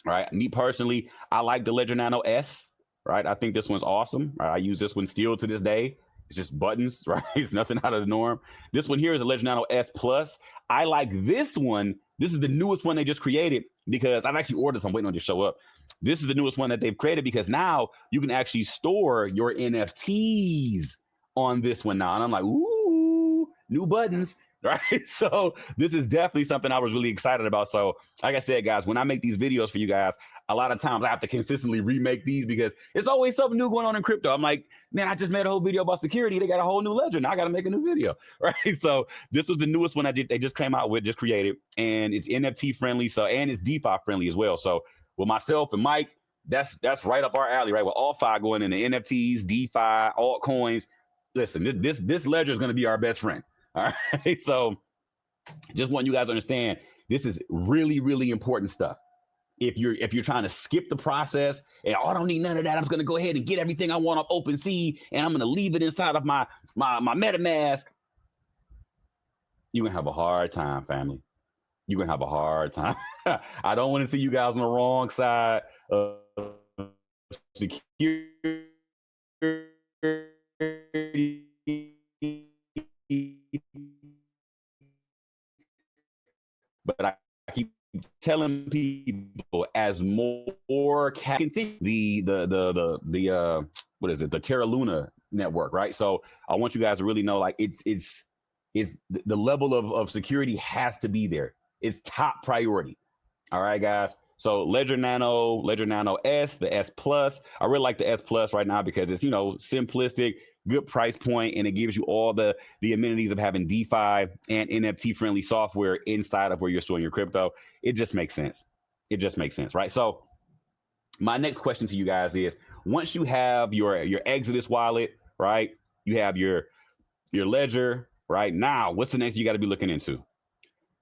All right. Me personally, I like the Ledger Nano S. Right. I think this one's awesome. Right? I use this one still to this day. It's just buttons, right? It's nothing out of the norm. This one here is a Ledger Nano S Plus. I like this one. This is the newest one they just created because I've actually ordered some. I'm waiting on it to show up. This is the newest one that they've created because now you can actually store your NFTs on this one now. And I'm like, ooh, new buttons. Right. So this is definitely something I was really excited about. So like I said, guys, when I make these videos for you guys, a lot of times I have to consistently remake these because it's always something new going on in crypto. I'm like, man, I just made a whole video about security. They got a whole new ledger. Now I got to make a new video. Right. So this was the newest one they just came out with, just created, and it's NFT friendly. So, and it's DeFi friendly as well. So with myself and Mike, that's right up our alley, right? With all five going into NFTs, DeFi, altcoins. Listen, this ledger is going to be our best friend. All right. So just want you guys to understand, this is really, really important stuff. If you're trying to skip the process and I don't need none of that, I'm just going to go ahead and get everything I want off OpenSea and I'm going to leave it inside of my MetaMask. You're going to have a hard time, family. You're going to have a hard time. I don't want to see you guys on the wrong side of security, but I keep telling people as more can see the what is it, the Terra Luna network, right? So I want you guys to really know, like, it's the level of security has to be there. It's top priority. All right, guys. So Ledger Nano S, the S Plus. I really like the S Plus right now because it's, simplistic, good price point, and it gives you all the amenities of having DeFi and NFT friendly software inside of where you're storing your crypto. It just makes sense. It just makes sense, right? So my next question to you guys is: once you have your Exodus wallet, right? You have your Ledger, right? Now, what's the next you got to be looking into?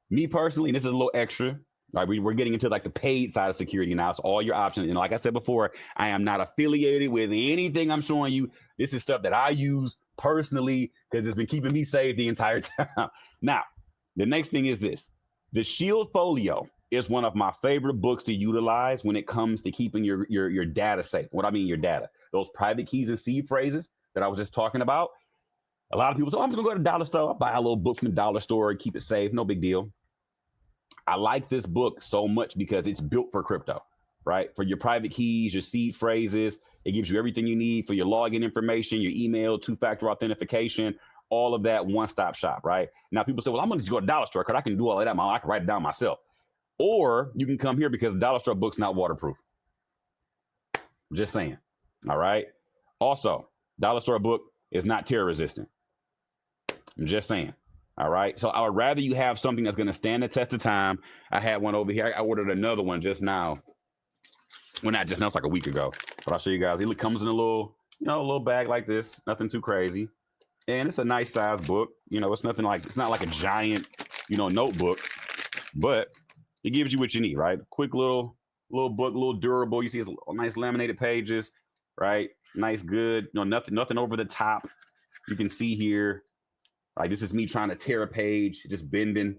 Me personally, and this is a little extra. Right, we're getting into like the paid side of security now. It's all your options. And like I said before, I am not affiliated with anything I'm showing you. This is stuff that I use personally because it's been keeping me safe the entire time. Now, the next thing is this. The Shield Folio is one of my favorite books to utilize when it comes to keeping your data safe. What I mean, your data. Those private keys and seed phrases that I was just talking about. A lot of people say, I'm just going to go to the dollar store. I'll buy a little book from the dollar store and keep it safe. No big deal. I like this book so much because it's built for crypto, right? For your private keys, your seed phrases, it gives you everything you need for your login information, your email, two-factor authentication, all of that one-stop shop, right? Now, people say, well, I'm going to just go to the dollar store because I can do all of that. I can write it down myself. Or you can come here because the dollar store book's not waterproof. Just saying, all right? Also, dollar store book is not tear resistant. I'm just saying. All right. So I would rather you have something that's going to stand the test of time. I had one over here. I ordered another one just now. Well, not just now, it's like a week ago. But I'll show you guys. It comes in a little, a little bag like this. Nothing too crazy. And it's a nice size book. It's nothing like, it's not like a giant, notebook, but it gives you what you need, right? Quick little book, little durable. You see it's nice laminated pages, right? Nice, good, nothing over the top. You can see here. Like, this is me trying to tear a page, just bending.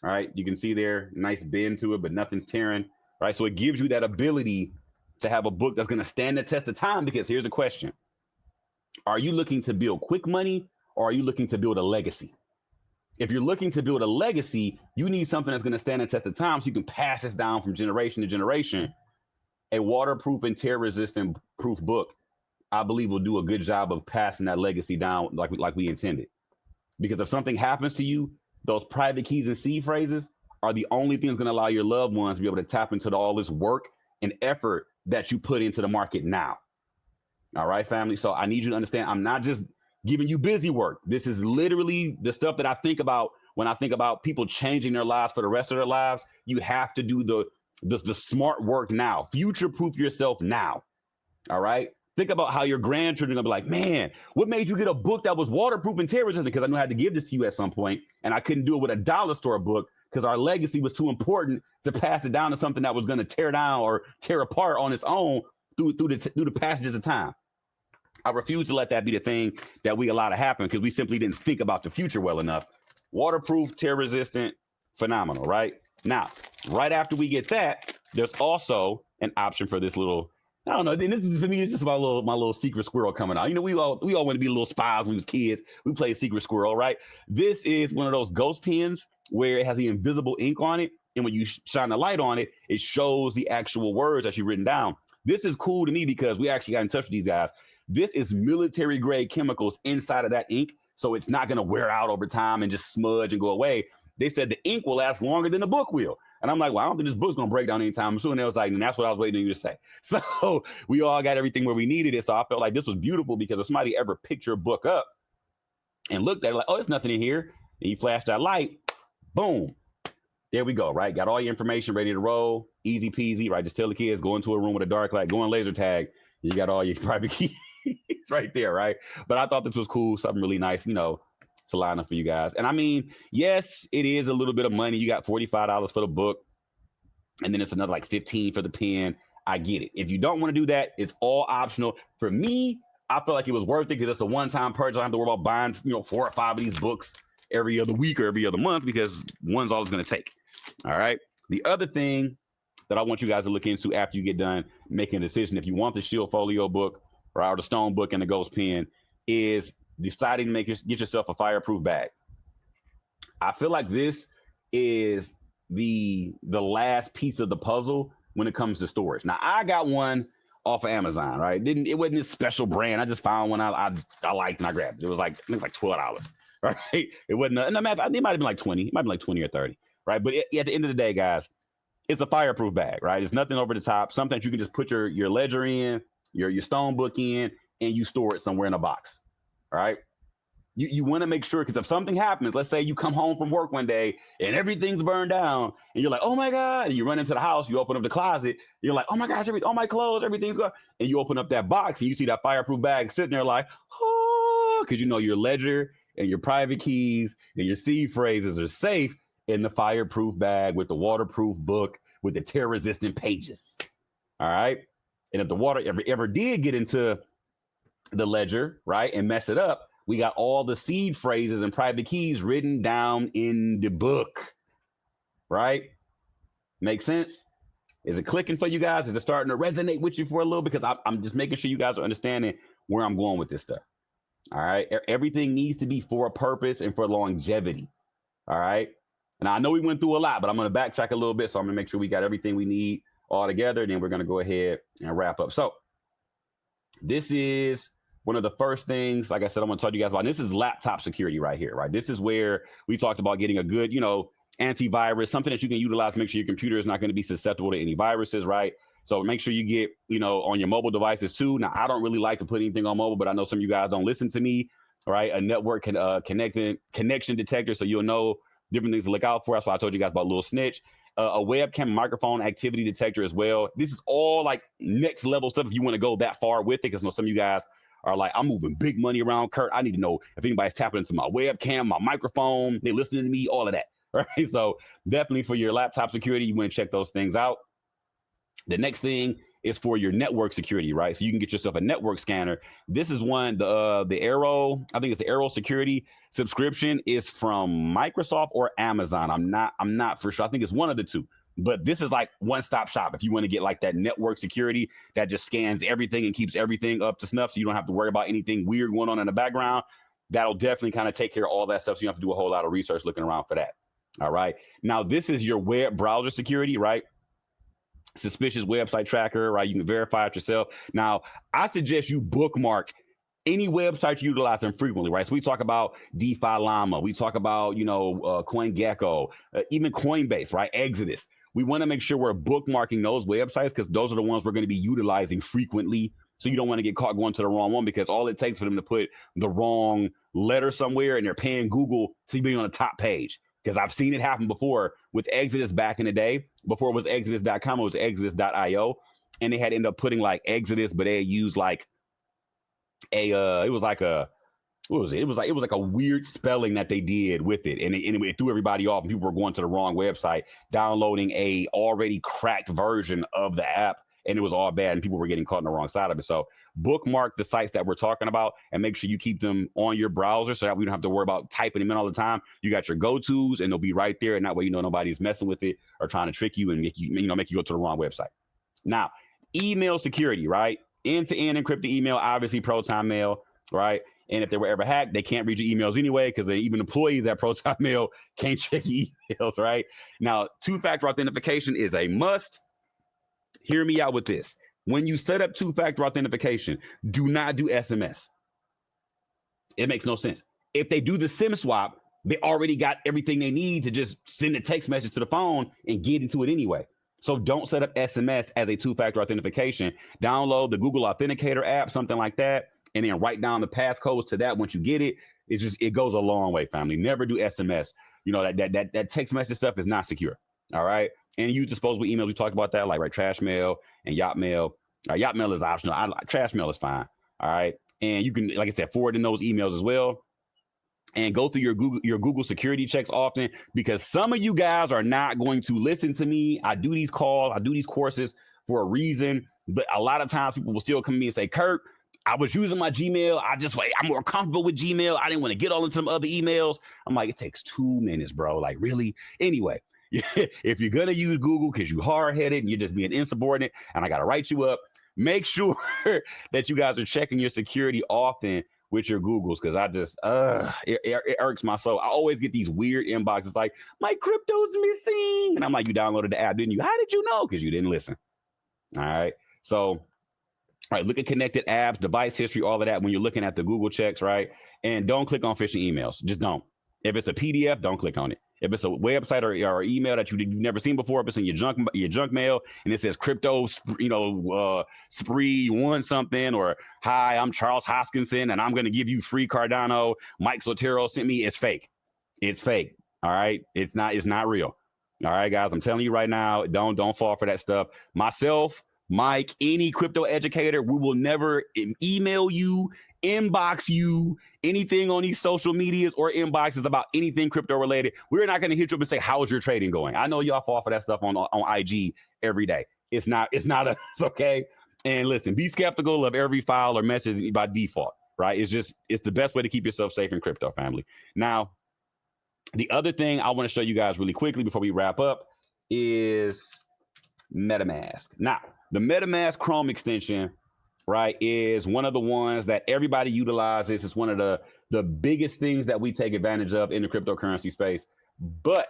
All right. You can see there, nice bend to it, but nothing's tearing. Right. So it gives you that ability to have a book that's going to stand the test of time, because here's the question. Are you looking to build quick money, or are you looking to build a legacy? If you're looking to build a legacy, you need something that's going to stand the test of time so you can pass this down from generation to generation. A waterproof and tear resistant proof book, I believe, will do a good job of passing that legacy down like we intended. Because if something happens to you, those private keys and seed phrases are the only things going to allow your loved ones to be able to tap into all this work and effort that you put into the market now. All right, family. So I need you to understand, I'm not just giving you busy work. This is literally the stuff that I think about when I think about people changing their lives for the rest of their lives. You have to do the smart work now. Future-proof yourself now. All right. Think about how your grandchildren are going to be like, man, what made you get a book that was waterproof and tear resistant? Because I knew I had to give this to you at some point, and I couldn't do it with a dollar store book because our legacy was too important to pass it down to something that was going to tear down or tear apart on its own through the passages of time. I refuse to let that be the thing that we allow to happen because we simply didn't think about the future well enough. Waterproof, tear resistant, phenomenal, right? Now, right after we get that, there's also an option for this little, I don't know. And this is, for me, it's just my little secret squirrel coming out. We all want to be little spies when we was kids. We played secret squirrel, right? This is one of those ghost pens where it has the invisible ink on it. And when you shine the light on it, it shows the actual words that you've written down. This is cool to me because we actually got in touch with these guys. This is military grade chemicals inside of that ink. So it's not going to wear out over time and just smudge and go away. They said the ink will last longer than the book will. And I'm like, well, I don't think this book's going to break down anytime soon. And they was like, and that's what I was waiting on you to say. So we all got everything where we needed it. So I felt like this was beautiful because if somebody ever picked your book up and looked at it like, oh, there's nothing in here, and you flash that light, boom, there we go, right? Got all your information ready to roll, easy peasy, right? Just tell the kids, go into a room with a dark light, go on laser tag. You got all your private keys right there, right? But I thought this was cool, something really nice, to line up for you guys. And I mean, yes, it is a little bit of money. You got $45 for the book, and then it's another like $15 for the pen. I get it. If you don't want to do that, it's all optional. For me, I feel like it was worth it because it's a one-time purchase. I don't have to worry about buying, 4 or 5 of these books every other week or every other month because one's all it's going to take. All right. The other thing that I want you guys to look into after you get done making a decision. If you want the Shield Folio book or the Stone book and the Ghost pen, is deciding to get yourself a fireproof bag. I feel like this is the last piece of the puzzle when it comes to storage. Now, I got one off of Amazon, right? It wasn't a special brand. I just found one I liked and I grabbed it. It was like, I think like $12, right? It wasn't, it might have been like 20. It might be like 20 or 30, right? But at the end of the day, guys, it's a fireproof bag, right? It's nothing over the top. Sometimes you can just put your ledger in, your Stone book in, and you store it somewhere in a box, all right? You want to make sure, because if something happens, let's say you come home from work one day and everything's burned down and you're like, oh my God, and you run into the house, you open up the closet, you're like, oh my gosh, all my clothes, everything's gone. And you open up that box and you see that fireproof bag sitting there like, oh, because you know your ledger and your private keys and your seed phrases are safe in the fireproof bag with the waterproof book with the tear resistant pages. All right. And if the water ever did get into the ledger, right, and mess it up, we got all the seed phrases and private keys written down in the book, right? Make sense? Is it clicking for you guys? Is it starting to resonate with you for a little? Because I'm just making sure you guys are understanding where I'm going with this stuff. All right. Everything needs to be for a purpose and for longevity. All right. And I know we went through a lot, but I'm going to backtrack a little bit. So I'm going to make sure we got everything we need all together. Then we're going to go ahead and wrap up. So this is one of the first things, like I said, I'm going to talk to you guys about. This is laptop security right here, right? This is where we talked about getting a good, antivirus, something that you can utilize to make sure your computer is not going to be susceptible to any viruses, right? So make sure you get, on your mobile devices too. Now, I don't really like to put anything on mobile, but I know some of you guys don't listen to me, right? A network connection detector, so you'll know different things to look out for. That's why I told you guys about Little Snitch. A webcam microphone activity detector as well. This is all like next level stuff if you want to go that far with it, because some of you guys are like, I'm moving big money around, Kurt. I need to know if anybody's tapping into my webcam, my microphone, they listening to me, all of that, right? So definitely for your laptop security, you want to check those things out. The next thing is for your network security, right? So you can get yourself a network scanner. This is one, the Arrow, I think it's the Arrow security subscription is from Microsoft or Amazon. I'm not for sure. I think it's one of the two. But this is like one-stop shop if you want to get like that network security that just scans everything and keeps everything up to snuff, so you don't have to worry about anything weird going on in the background. That'll definitely kind of take care of all that stuff, so you don't have to do a whole lot of research looking around for that. All right. Now, this is your web browser security, right? Suspicious website tracker, right? You can verify it yourself. Now, I suggest you bookmark any website you utilize them frequently, right? So we talk about DeFi Llama. We talk about, CoinGecko, even Coinbase, right? Exodus. We want to make sure we're bookmarking those websites because those are the ones we're going to be utilizing frequently. So you don't want to get caught going to the wrong one, because all it takes for them to put the wrong letter somewhere and they're paying Google to be on the top page. Because I've seen it happen before with Exodus back in the day. Before it was Exodus.com, it was Exodus.io. And they had ended up putting like Exodus, but they had used like it was like a weird spelling that they did with it, and it threw everybody off, and people were going to the wrong website, downloading a already cracked version of the app, and it was all bad, and people were getting caught on the wrong side of it. So bookmark the sites that we're talking about and make sure you keep them on your browser so that we don't have to worry about typing them in all the time. You got your go-tos, and they'll be right there, and that way nobody's messing with it or trying to trick you and make you go to the wrong website. Now, email security, right? End-to-end encrypted email, obviously Proton Mail, right? And if they were ever hacked, they can't read your emails anyway, because even employees at Proton Mail can't check emails, right? Now, two-factor authentication is a must. Hear me out with this. When you set up two-factor authentication, do not do SMS. It makes no sense. If they do the SIM swap, they already got everything they need to just send a text message to the phone and get into it anyway. So don't set up SMS as a two-factor authentication. Download the Google Authenticator app, something like that, and then write down the passcodes to that. Once you get it, it goes a long way, family. Never do SMS. That text message stuff is not secure. All right. And use disposable emails. We talked about that, like trash mail and yacht mail. Yacht mail is optional. Trash mail is fine. All right. And you can, like I said, forward in those emails as well. And go through your Google security checks often, because some of you guys are not going to listen to me. I do these calls, I do these courses for a reason, but a lot of times people will still come to me and say, Kurt, I was using my Gmail. I'm more comfortable with Gmail. I didn't want to get all into some other emails. I'm like, it takes 2 minutes, bro. Like, really? Anyway, if you're gonna use Google because you hard-headed and you're just being insubordinate, and I gotta write you up, make sure that you guys are checking your security often with your Googles, because I just it irks my soul. I always get these weird inboxes like, my crypto's missing, and I'm like, you downloaded the app, didn't you? How did you know? Because you didn't listen. All right. So all right, look at connected apps, device history, all of that when you're looking at the Google checks, right? And don't click on phishing emails. Just don't. If it's a PDF, don't click on it. If it's a website or email that you've never seen before, if it's in your junk mail and it says crypto, spree, you won something, or hi, I'm Charles Hoskinson and I'm going to give you free Cardano. Mike Sotero sent me. It's fake. It's fake. All right. It's not real. All right, guys. I'm telling you right now, don't fall for that stuff. Myself, Mike, any crypto educator, we will never email you, inbox you, anything on these social medias or inboxes about anything crypto related. We're not going to hit you up and say, how's your trading going? I know y'all fall for that stuff on IG every day. It's not us, okay? And listen, be skeptical of every file or message by default, right? It's the best way to keep yourself safe in crypto, family. Now, the other thing I want to show you guys really quickly before we wrap up is MetaMask. Now, the MetaMask Chrome extension, right, is one of the ones that everybody utilizes. It's one of the biggest things that we take advantage of in the cryptocurrency space. But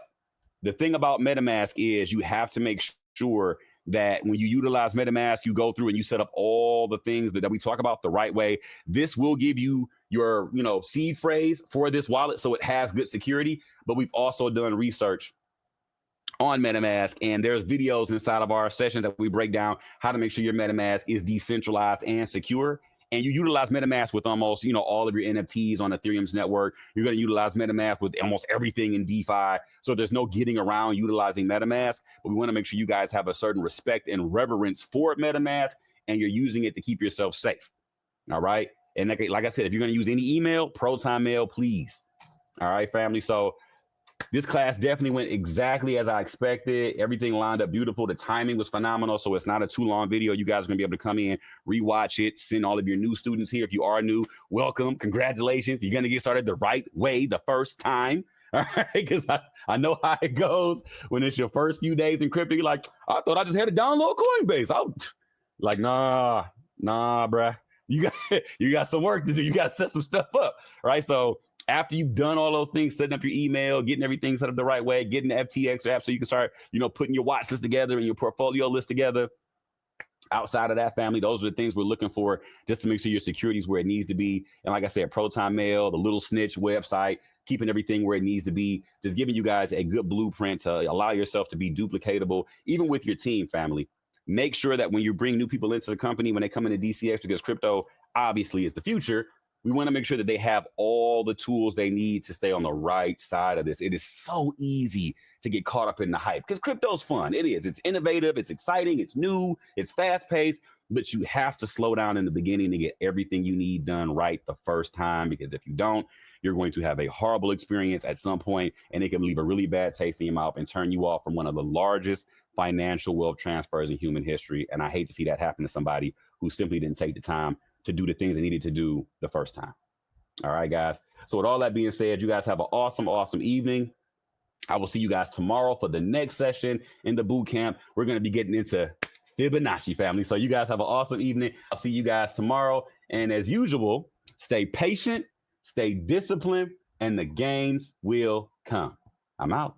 the thing about MetaMask is you have to make sure that when you utilize MetaMask, you go through and you set up all the things that we talk about the right way. This will give you your, seed phrase for this wallet, so it has good security. But we've also done research on MetaMask, and there's videos inside of our sessions that we break down how to make sure your MetaMask is decentralized and secure. And you utilize MetaMask with almost, all of your NFTs on Ethereum's network. You're going to utilize MetaMask with almost everything in DeFi. So there's no getting around utilizing MetaMask. But we want to make sure you guys have a certain respect and reverence for MetaMask, and you're using it to keep yourself safe. All right. And like I said, if you're going to use any email, Proton Mail, please. All right, family. So this class definitely went exactly as I expected. Everything lined up beautiful. The timing was phenomenal. So it's not a too long video. You guys are going to be able to come in, rewatch it, send all of your new students here. If you are new, welcome. Congratulations. You're going to get started the right way the first time. All right. Because I know how it goes when it's your first few days in crypto. You're like, I thought I just had to download Coinbase. I'm like, nah, bruh. You got some work to do. You got to set some stuff up. Right. So after you've done all those things, setting up your email, getting everything set up the right way, getting the FTX app so you can start, putting your watch list together and your portfolio list together. Outside of that, family, those are the things we're looking for just to make sure your security is where it needs to be. And like I said, Proton Mail, the Little Snitch website, keeping everything where it needs to be, just giving you guys a good blueprint to allow yourself to be duplicatable, even with your team, family. Make sure that when you bring new people into the company, when they come into DCX, because crypto obviously is the future, we want to make sure that they have all the tools they need to stay on the right side of this. It is so easy to get caught up in the hype because crypto's fun. It is. It's innovative. It's exciting. It's new. It's fast paced. But you have to slow down in the beginning to get everything you need done right the first time, because if you don't, you're going to have a horrible experience at some point, and it can leave a really bad taste in your mouth and turn you off from one of the largest financial wealth transfers in human history. And I hate to see that happen to somebody who simply didn't take the time to do the things they needed to do the first time. All right, guys. So with all that being said, you guys have an awesome, awesome evening. I will see you guys tomorrow for the next session in the boot camp. We're going to be getting into Fibonacci, family. So you guys have an awesome evening. I'll see you guys tomorrow. And as usual, stay patient, stay disciplined, and the gains will come. I'm out.